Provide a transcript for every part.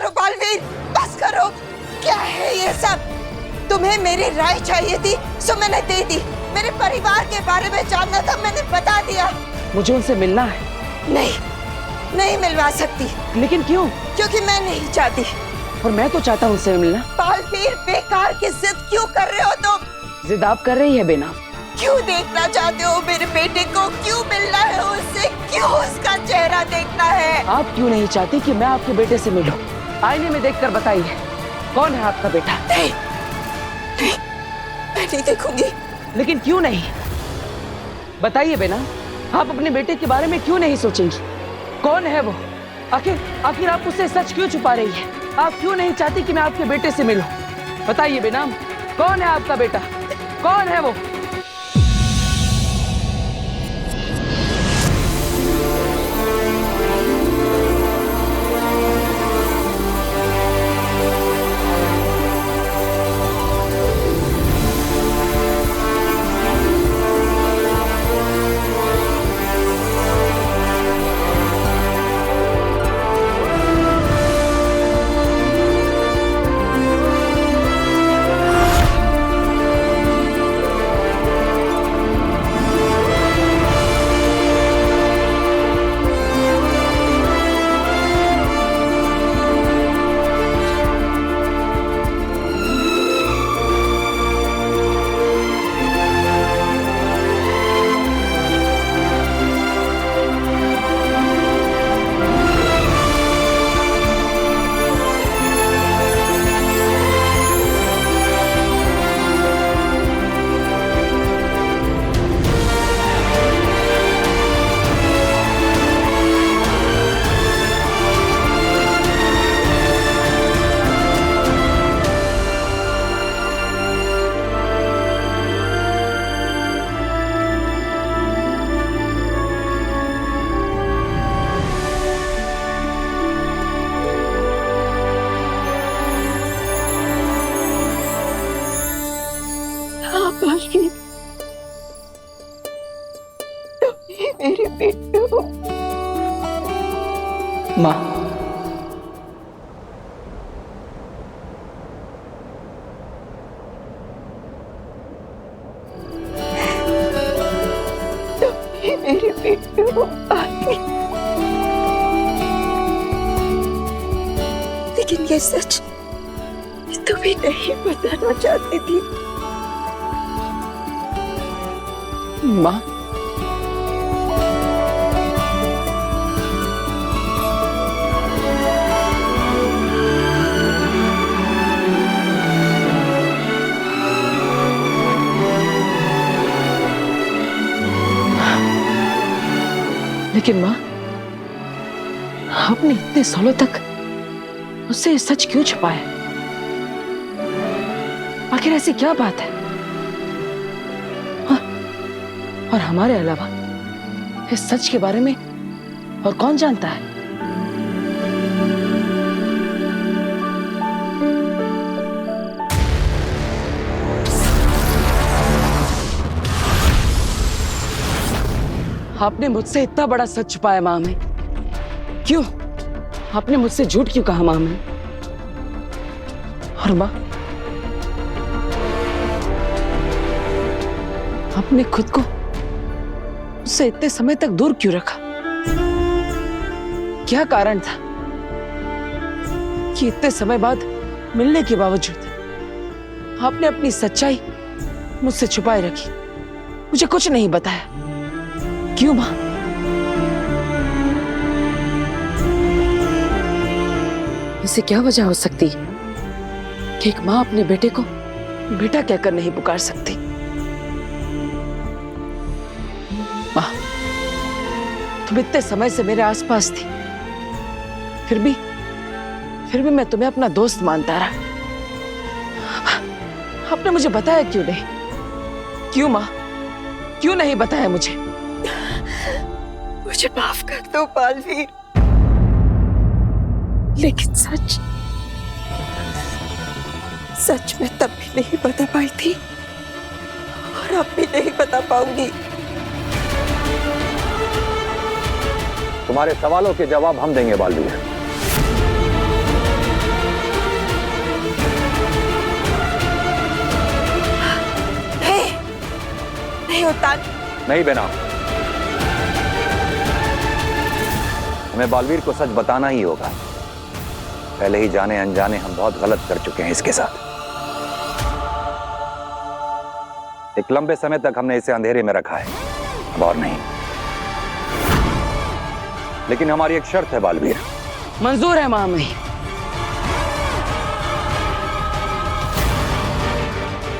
करो बालवीर, बस करो। क्या है ये सब? तुम्हें मेरी राय चाहिए थी सो मैंने दे दी। मेरे परिवार के बारे में जानना था, मैंने बता दिया। मुझे उनसे मिलना है। नहीं मिलवा सकती। लेकिन क्यों? क्योंकि मैं नहीं चाहती। और मैं तो चाहता हूँ उनसे मिलना। बालवीर, बेकार की जिद क्यों कर रहे हो तुम? जिद आप कर रही है बेनाम। क्यों देखना चाहते हो मेरे बेटे को? क्यों मिलना है उससे? क्यों उसका चेहरा देखना है? आप क्यों नहीं चाहती कि मैं आपके बेटे से मिलूं? आईने में देखकर बताइए, कौन है आपका बेटा? नहीं, मैं नहीं देखूंगी। लेकिन क्यों नहीं? बताइए बेनाम, आप अपने बेटे के बारे में क्यों नहीं सोचेंगी? कौन है वो? आखिर आप उससे सच क्यों छुपा रही है? आप क्यों नहीं चाहती कि मैं आपके बेटे से मिलूं? बताइए बेनाम, कौन है आपका बेटा? कौन है वो? मेरे बेटे हो। माँ, मेरे बेटे हो। लेकिन ये सच तुम्हें नहीं बताना चाहती थी। माँ, लेकिन माँ, आपने इतने सालों तक उससे सच क्यों छुपाया? आखिर ऐसी क्या बात है? और हमारे अलावा इस सच के बारे में और कौन जानता है? आपने मुझसे इतना बड़ा सच छुपाया माँ में। क्यों? आपने मुझसे झूठ क्यों कहा माँ में? और माँ, आपने खुद को उससे इतने समय तक दूर क्यों रखा? क्या कारण था कि इतने समय बाद मिलने के बावजूद आपने अपनी सच्चाई मुझसे छुपाए रखी? मुझे कुछ नहीं बताया। क्यों माँ? इसे क्या वजह हो सकती है कि एक माँ अपने बेटे को बेटा कहकर नहीं पुकार सकती? माँ, तुम इतने समय से मेरे आसपास थी, फिर भी मैं तुम्हें अपना दोस्त मानता रहा। आपने मुझे बताया क्यों नहीं? क्यों माँ? क्यों नहीं बताया मुझे? मुझे माफ कर दो बालवीर, लेकिन सच मैं तब भी नहीं बता पाई थी और अब भी नहीं बता पाऊंगी। तुम्हारे सवालों के जवाब हम देंगे बालवीर। उत्तान। नहीं बेनाम, हमें बालवीर को सच बताना ही होगा। पहले ही जाने अनजाने हम बहुत गलत कर चुके हैं इसके साथ। एक लंबे समय तक हमने इसे अंधेरे में रखा है, अब और नहीं। लेकिन हमारी एक शर्त है बालवीर। मंजूर है महामहिम।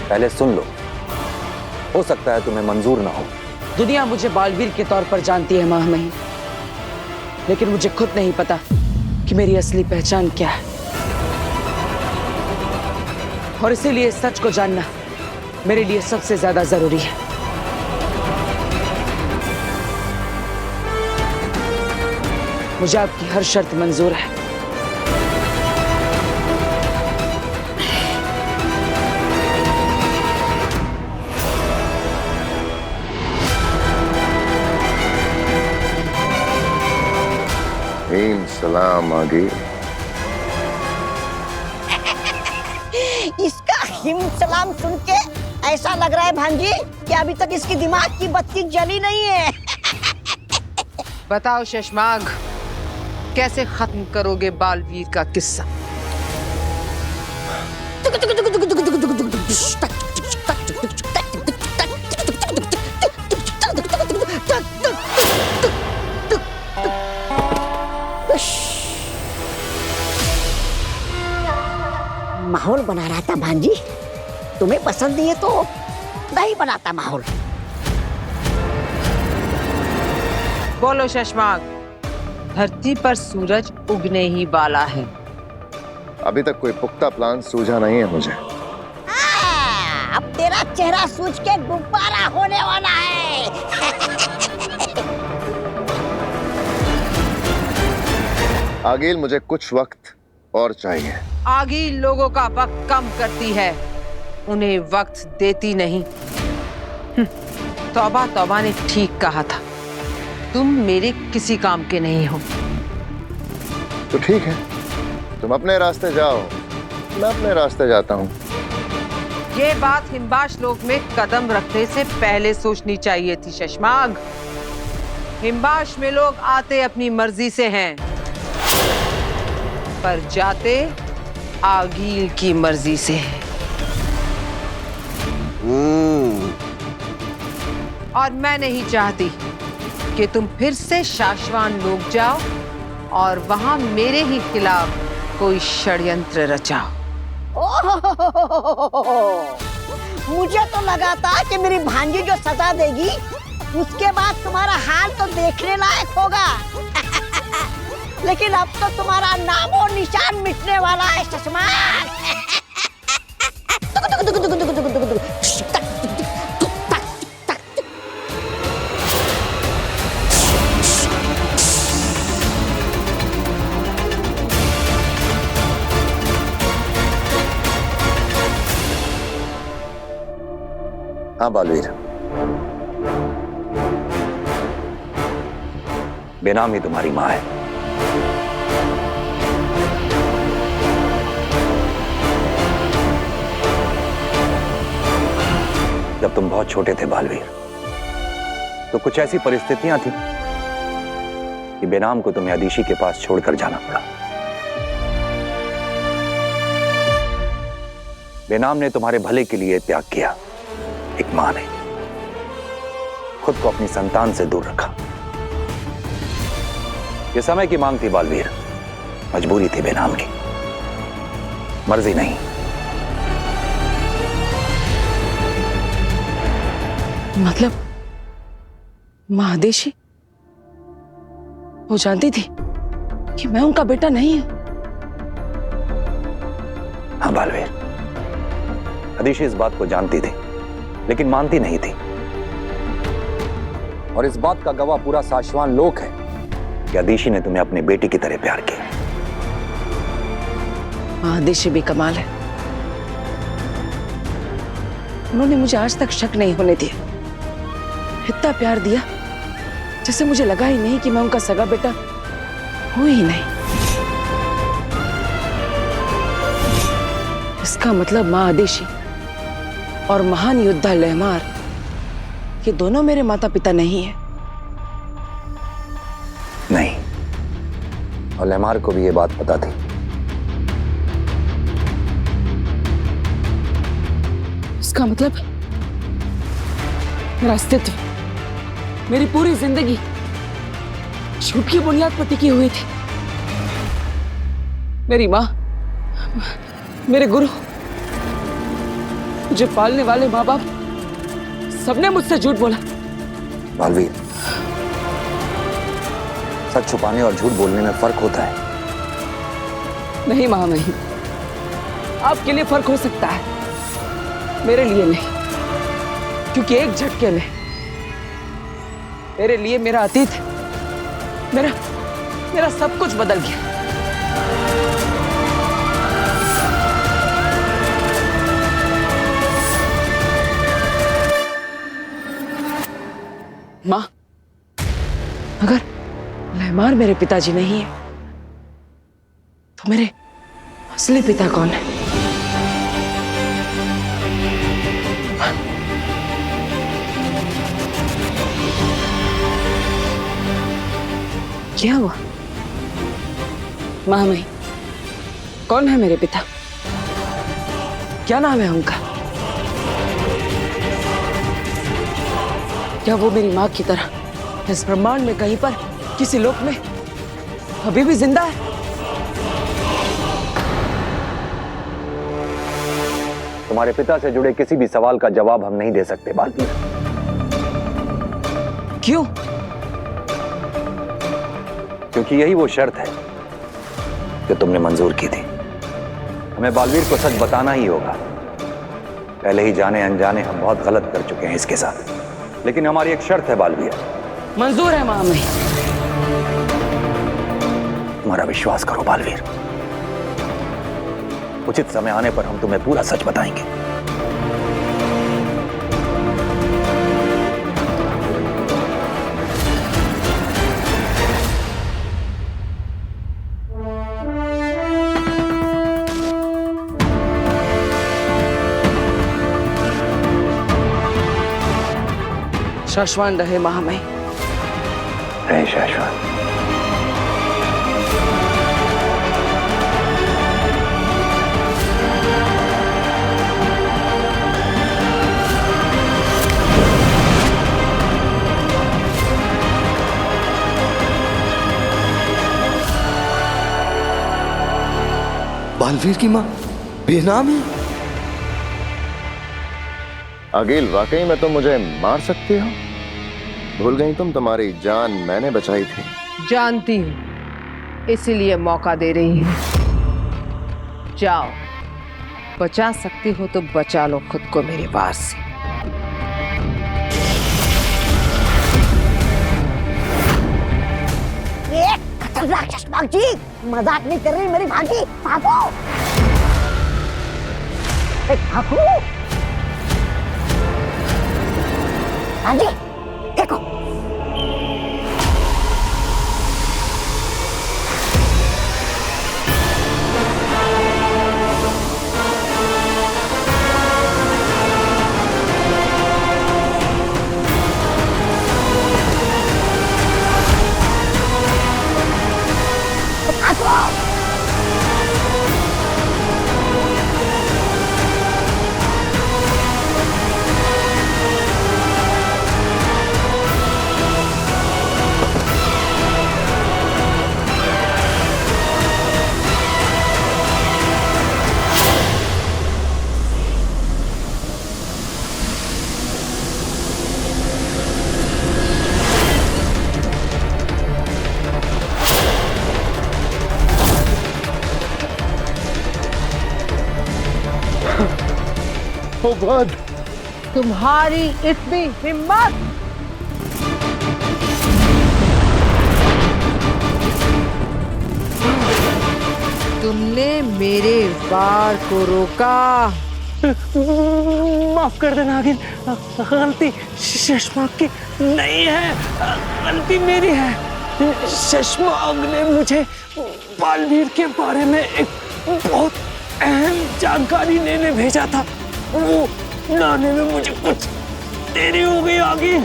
पहले सुन लो, हो सकता है तुम्हें मंजूर ना हो। दुनिया मुझे बालवीर के तौर पर जानती है महामहिम, लेकिन मुझे खुद नहीं पता कि मेरी असली पहचान क्या है। और इसीलिए सच को जानना मेरे लिए सबसे ज्यादा जरूरी है। मुझे आपकी हर शर्त मंजूर है। सलाम आगे। इसका हिम सलाम सुन के ऐसा लग रहा है भांजी कि अभी तक इसकी दिमाग की बत्ती जली नहीं है। बताओ शशमाग, कैसे खत्म करोगे बालवीर का किस्सा? माहौल बना रहा था भांजी, तुम्हें पसंद नहीं है तो नहीं बनाता माहौल। बोलो शशमाग, धरती पर सूरज उगने ही वाला है। अभी तक कोई पुख्ता प्लान सूझा नहीं है मुझे। अब तेरा चेहरा सूझ के गुब्बारा होने वाला है। आगिल, मुझे कुछ वक्त और चाहिए। आगी लोगों का वक्त कम करती है, उन्हें वक्त देती नहीं। तौबा तौबा ने ठीक कहा था, तुम मेरे किसी काम के नहीं हो। तो ठीक है, तुम अपने रास्ते जाओ, मैं अपने रास्ते जाता हूँ। ये बात हिमबाश लोक में कदम रखने से पहले सोचनी चाहिए थी शशमाग। हिमबाश में लोग आते अपनी मर्जी से हैं, पर जाते आगील की मर्जी से। और मैं नहीं चाहती कि तुम फिर से शाश्वान लोग जाओ और वहां मेरे ही खिलाफ कोई षड्यंत्र रचाओ। मुझे तो लगा था कि मेरी भांजी जो सजा देगी उसके बाद तुम्हारा हाल तो देखने लायक होगा। लेकिन अब तो तुम्हारा नाम और निशान मिटने वाला है शशमाग। हाँ बालवीर, बेनाम ही तुम्हारी माँ है। जब तुम बहुत छोटे थे बालवीर, तो कुछ ऐसी परिस्थितियां थी कि बेनाम को तुम्हें अदीशी के पास छोड़कर जाना पड़ा। बेनाम ने तुम्हारे भले के लिए त्याग किया। एक मां ने खुद को अपनी संतान से दूर रखा। यह समय की मांग थी बालवीर, मजबूरी थी बेनाम की, मर्जी नहीं। मतलब मां आदेशी वो जानती थी कि मैं उनका बेटा नहीं हूं? हाँ बालवीर, अदीशी इस बात को जानती थी, लेकिन मानती नहीं थी। और इस बात का गवाह पूरा साशवान लोक है कि अदीशी ने तुम्हें अपने बेटे की तरह प्यार किया। मां आदेशी भी कमाल है, उन्होंने मुझे आज तक शक नहीं होने दिया। इतना प्यार दिया जैसे मुझे लगा ही नहीं कि मैं उनका सगा बेटा हूं ही नहीं। इसका मतलब मां आदेशी और महान योद्धा लहमार कि दोनों मेरे माता पिता नहीं है? नहीं, और लेमार को भी ये बात पता थी। इसका मतलब मेरा अस्तित्व, मेरी पूरी जिंदगी झूठ की बुनियाद पर टिकी हुई थी। मेरी माँ, मेरे गुरु, मुझे पालने वाले माँ बाप, सबने मुझसे झूठ बोला। बालवीर, सच छुपाने और झूठ बोलने में फर्क होता है। नहीं माँ, नहीं। आपके लिए फर्क हो सकता है, मेरे लिए नहीं, क्योंकि एक झटके में मेरे लिए मेरा अतीत, मेरा सब कुछ बदल गया। माँ, अगर लेमार मेरे पिताजी नहीं है, तो मेरे असली पिता कौन है? क्या हुआ? मामी, कौन है मेरे पिता? क्या नाम है उनका? क्या वो मेरी माँ की तरह इस ब्रह्मांड में कहीं पर, किसी लोक में अभी भी जिंदा है? तुम्हारे पिता से जुड़े किसी भी सवाल का जवाब हम नहीं दे सकते बालवीर। क्यों? क्योंकि यही वो शर्त है जो तुमने मंजूर की थी। हमें बालवीर को सच बताना ही होगा। पहले ही जाने अनजाने हम बहुत गलत कर चुके हैं इसके साथ, लेकिन हमारी एक शर्त है बालवीर। मंजूर है मामी। हमारा विश्वास करो बालवीर, उचित समय आने पर हम तुम्हें पूरा सच बताएंगे। शाश्वत रहे महामय। रहे शाश्वत। बालवीर की माँ बेनाम है। अगिल, वाकई में तुम मुझे मार सकती हो? भूल गई तुम, तुम्हारी जान मैंने बचाई थी। जानती हूं, इसीलिए मौका दे रही हूं। जाओ, बचा सकती हो तो बचा लो खुद को मेरे वार से। ये खतरनाक चश्मा जी, मजाक नहीं कर रही मेरी भाभी। भागो, भागो। हाँ जी, देखो। ओ गॉड! तुम्हारी इतनी हिम्मत! तुमने मेरे वार को रोका। माफ कर देना नागिन, गलती शशमाग की नहीं है, गलती मेरी है। शशमाग ने मुझे बालवीर के बारे में एक बहुत अहम जानकारी लेने भेजा था। वो लाने में मुझे कुछ देरी हो गई आगे।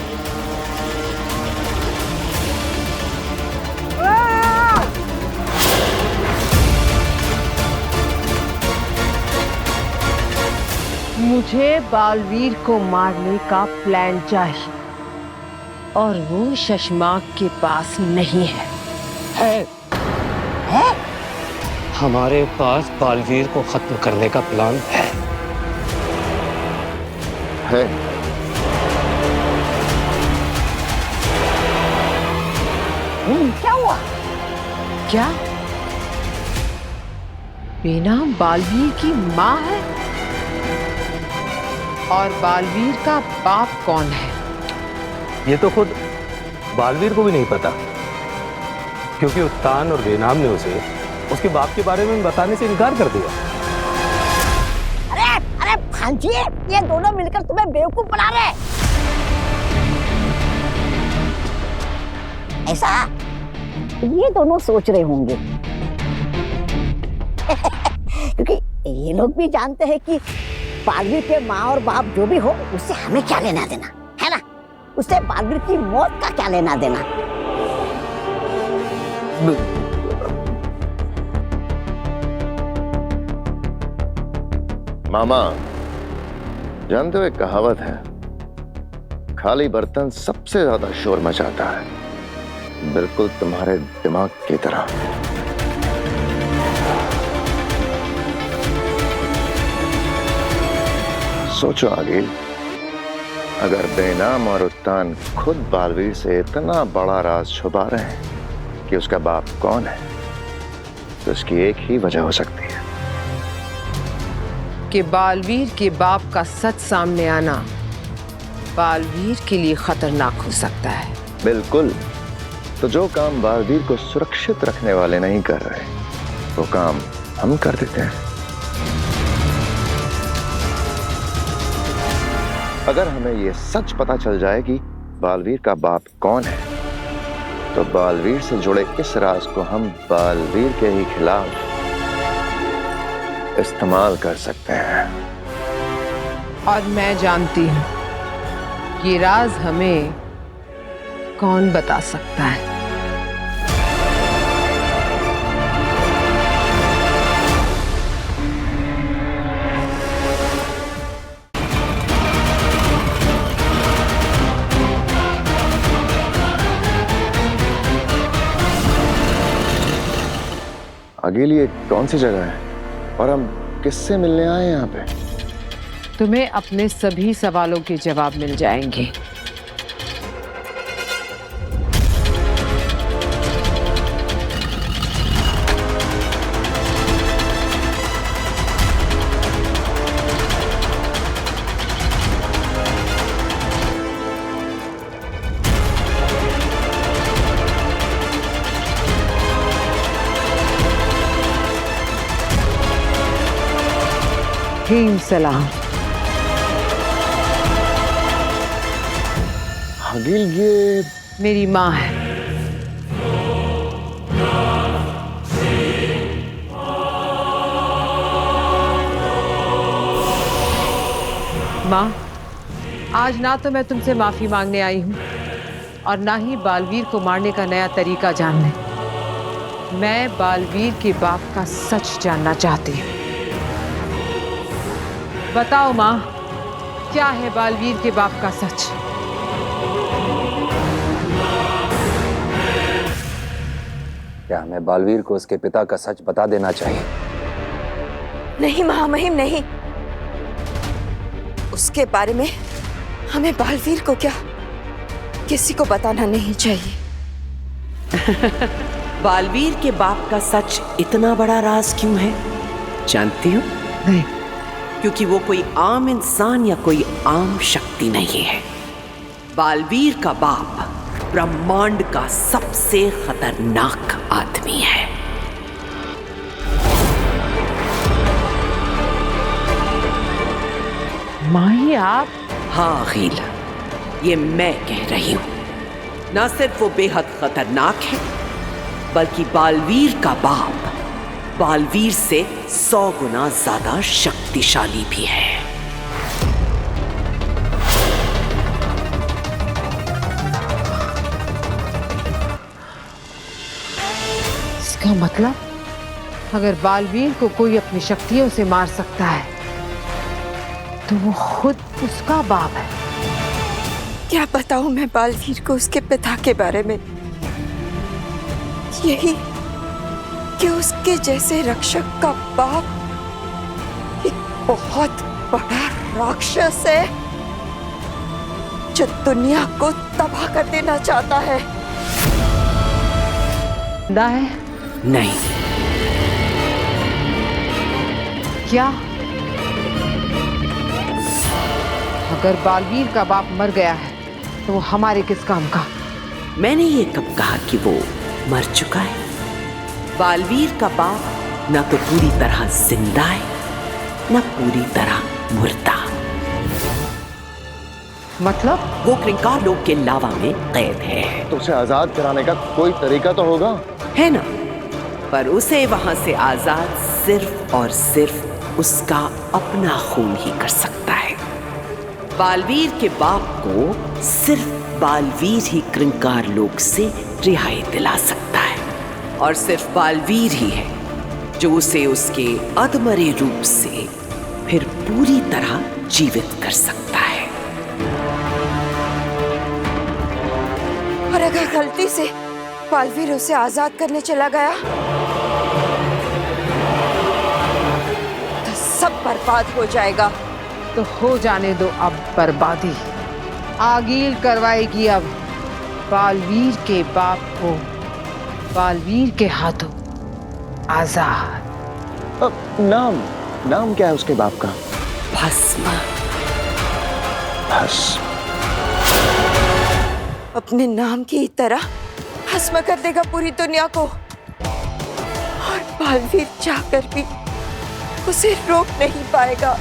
मुझे बालवीर को मारने का प्लान चाहिए और वो शशमाक के पास नहीं है। है? हमारे पास बालवीर को खत्म करने का प्लान है। क्या हुआ? क्या बीना बालवीर की माँ है? और बालवीर का बाप कौन है? ये तो खुद बालवीर को भी नहीं पता, क्योंकि उत्तान और बेनाम ने उसे उसके बाप के बारे में बताने से इनकार कर दिया। अरे भांजी, ये दोनों मिलकर तुम्हें बेवकूफ बना रहे। ऐसा ये दोनों सोच रहे होंगे क्योंकि ये लोग भी जानते हैं कि बालवीर के माँ और बाप जो भी हो, उससे हमें क्या लेना देना है ना? उससे बालवीर की मौत का क्या लेना देना? मामा, जानते हो एक कहावत है, खाली बर्तन सबसे ज्यादा शोर मचाता है। बिल्कुल तुम्हारे दिमाग की तरह। सोचो आगे, अगर बेनाम और उत्तान खुद बालवीर से इतना बड़ा राज छुपा रहे हैं कि उसका बाप कौन है, तो इसकी एक ही वजह हो सकती है कि बालवीर के बाप का सच सामने आना बालवीर के लिए खतरनाक हो सकता है। बिल्कुल। तो जो काम बालवीर को सुरक्षित रखने वाले नहीं कर रहे, वो काम हम कर देते हैं। अगर हमें ये सच पता चल जाए कि बालवीर का बाप कौन है, तो बालवीर से जुड़े इस राज को हम बालवीर के ही खिलाफ इस्तेमाल कर सकते हैं। और मैं जानती हूं ये राज हमें कौन बता सकता है। अकेली ये कौन सी जगह है और हम किससे मिलने आए यहाँ पे? तुम्हें अपने सभी सवालों के जवाब मिल जाएंगे। हीम सलाम। हगील ये मेरी माँ है। माँ, आज ना तो मैं तुमसे माफी मांगने आई हूँ और ना ही बालवीर को मारने का नया तरीका जानने। मैं बालवीर के बाप का सच जानना चाहती हूँ। बताओ माँ, क्या है बालवीर के बाप का सच? क्या हमें बालवीर को उसके पिता का सच बता देना चाहिए? नहीं महामहिम, नहीं। उसके बारे में हमें बालवीर को क्या किसी को बताना नहीं चाहिए। बालवीर के बाप का सच इतना बड़ा राज क्यों है जानती हो? नहीं। क्योंकि वो कोई आम इंसान या कोई आम शक्ति नहीं है। बालवीर का बाप ब्रह्मांड का सबसे खतरनाक आदमी है। माही, आप? हाँ अखिल, ये मैं कह रही हूं। ना सिर्फ वो बेहद खतरनाक है, बल्कि बालवीर का बाप बालवीर से 100 गुना ज्यादा शक्तिशाली भी है। इसका मतलब अगर बालवीर को कोई अपनी शक्तियों से मार सकता है तो वो खुद उसका बाप है। क्या बताऊं मैं बालवीर को उसके पिता के बारे में? यही कि उसके जैसे रक्षक का बाप एक बहुत बड़ा राक्षस है जो दुनिया को तबाह कर देना चाहता है। जिंदा है? नहीं। क्या? अगर बालवीर का बाप मर गया है तो वो हमारे किस काम का? मैंने ये कब कहा कि वो मर चुका है? बालवीर का बाप न तो पूरी तरह जिंदा है न पूरी तरह मुर्दा। मतलब? वो क्रिंकार लोक के लावा में कैद है। तो उसे आजाद कराने का कोई तरीका तो होगा, है ना? पर उसे वहां से आजाद सिर्फ और सिर्फ उसका अपना खून ही कर सकता है। बालवीर के बाप को सिर्फ बालवीर ही क्रिंकार लोक से रिहाई दिला सकता है और सिर्फ बालवीर ही है जो उसे उसके अधमरे रूप से फिर पूरी तरह जीवित कर सकता है। और अगर गलती से बालवीर उसे आजाद करने चला गया तो सब बर्बाद हो जाएगा। तो हो जाने दो अब बर्बादी। आगील करवाएगी अब बालवीर के बाप को बालवीर के हाथों आजाद। अब नाम क्या है उसके बाप का? भस्म। भस्म। अपने नाम की तरह भस्म कर देगा पूरी दुनिया को और बालवीर चाहकर भी उसे रोक नहीं पाएगा।